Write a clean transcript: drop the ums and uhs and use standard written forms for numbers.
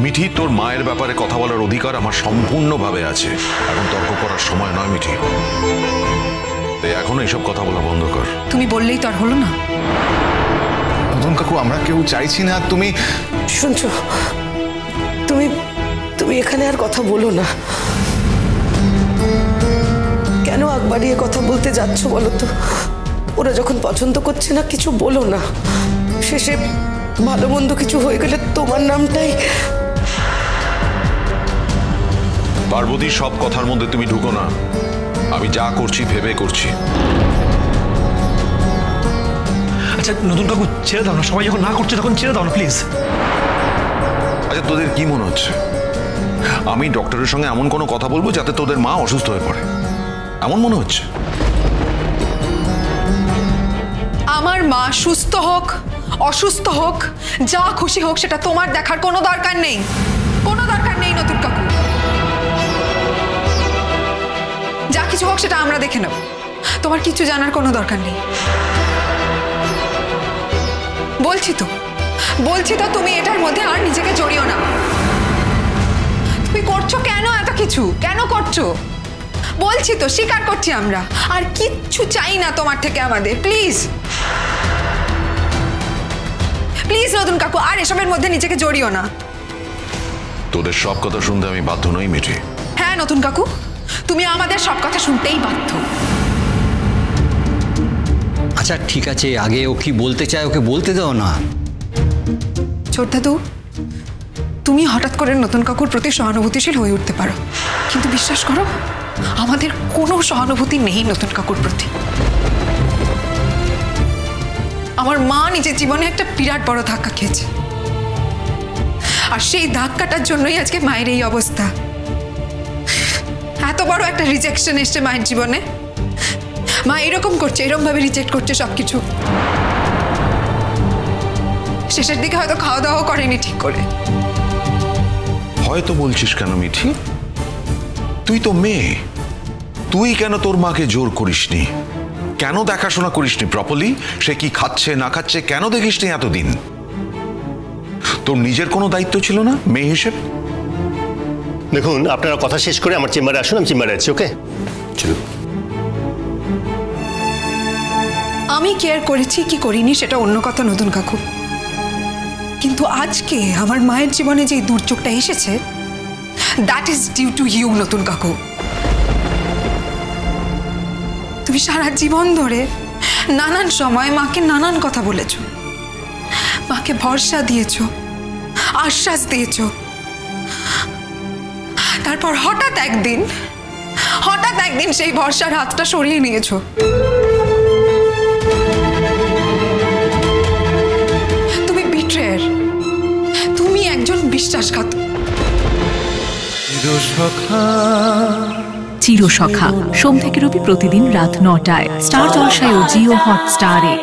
মিঠি, তোর মায়ের ব্যাপারে কথা বলার অধিকার আমার সম্পূর্ণভাবে আছে। এখন তর্ক করার সময় নয় মিঠি, তাই এখনো এইসব কথা বলা বন্ধ কর। তুমি বললেই তো আর হলো না। নতুন কাকু, আমরা কেউ চাইছি না। তুমি শুনছো, তুমি তুমি এখানে আর কথা বলো না। কেন আগ বাড়িয়ে কথা বলতে যাচ্ছ বলো তো? ওরা যখন পছন্দ করছে না কিছু বলো না। শেষে ভালো মন্দ কিছু হয়ে গেলে তোমার নামটাই। পার্বতী, সব কথার মধ্যে তুমি ঢুকো না। আমি যা করছি ভেবে করছি। আচ্ছা নতুন কাকু, ছেড়ে দাও না। সবাই যখন না করছে তখন ছেড়ে দাও না প্লিজ। আচ্ছা, তোদের কি মনে হচ্ছে আমি ডক্টরের সঙ্গে এমন কোনো কথা বলবো যাতে তোদের মা অসুস্থ হয়ে পড়ে? এমন মনে হচ্ছে? আমার মা সুস্থ হোক অসুস্থ হোক যা খুশি হোক সেটা তোমার দেখার কোনো দরকার নেই। কোনো দরকার নেই নতুন কাকু। যা কিছু হোক সেটা আমরা দেখে নেব। তোমার কিছু জানার কোনো দরকার নেই। বলছি তো তুমি এটার মধ্যে আর নিজেকে জড়িও না। তুমি করছো কেন এত কিছু? কেন করছো? বলছি তো, স্বীকার করছি আমরা। আর কিচ্ছু চাই না তোমার থেকে আমাদের। প্লিজ প্লিজ নতুন কাকু, আর এসবের মধ্যে নিজেকে জড়িও না। তোদের সব কথা শুনতে আমি বাধ্য নই মিঠি। হ্যাঁ নতুন কাকু, তুমি আমাদের সব কথা শুনতেই বাধ্য। আচ্ছা ঠিক আছে, আগে ও কি বলতে চায় ওকে বলতে দাও না। ছোট দাদু, তুমি হঠাৎ করে নতুন কাকুর প্রতি সহানুভূতিশীল হয়ে উঠতে পারো, কিন্তু বিশ্বাস করো আমাদের কোনো সহানুভূতি নেই নতুন কাকুর প্রতি। আমার মা নিজের জীবনে একটা বিরাট বড় ধাক্কা খেয়েছে, আর সেই ধাক্কাটার জন্যই আজকে মায়ের এই অবস্থা। এত বড় একটা রিজেকশন এসছে মায়ের জীবনে। মা এরকম করছে, এরকম ভাবে রিজেক্ট করছে সবকিছু। শেষের দিকে হয়তো খাওয়া দাওয়াও করেনি ঠিক করে। হয়তো বলছিস কেন মিঠি? তুই তো মেয়ে, তুই কেন তোর মাকে জোর করিসনি? কেন দেখাশোনা করিসনি প্রপারলি? সে কি খাচ্ছে না খাচ্ছে কেন দেখিসনি এতদিন? তোর নিজের কোনো দায়িত্ব ছিল না মেয়ে হিসেবে? দেখুন, আপনারা কথা শেষ করে আমার চেম্বারে আসুন। আমি চেম্বারে আছি। ওকে, চলুন। আমি কেয়ার করেছি কি করিনি সেটা অন্য কথা নতুন কাকু, কিন্তু আজকে আমার মায়ের জীবনে যে দুর্যোগটা এসেছে, that is due to you নতুন কাকু। তুমি সারা জীবন ধরে নানান সময় মাকে নানান কথা বলেছ, মাকে ভরসা দিয়েছ, আশ্বাস দিয়েছ। তারপর হঠাৎ একদিন সেই ভরসার হাতটা সরিয়ে নিয়েছো। তুমি বিট্রেয়ার, তুমি একজন বিশ্বাসঘাতক। চিরসখা সোম থেকে রবি প্রতিদিন রাত ৯টায় স্টার জলসায় ও জিও হটস্টারে।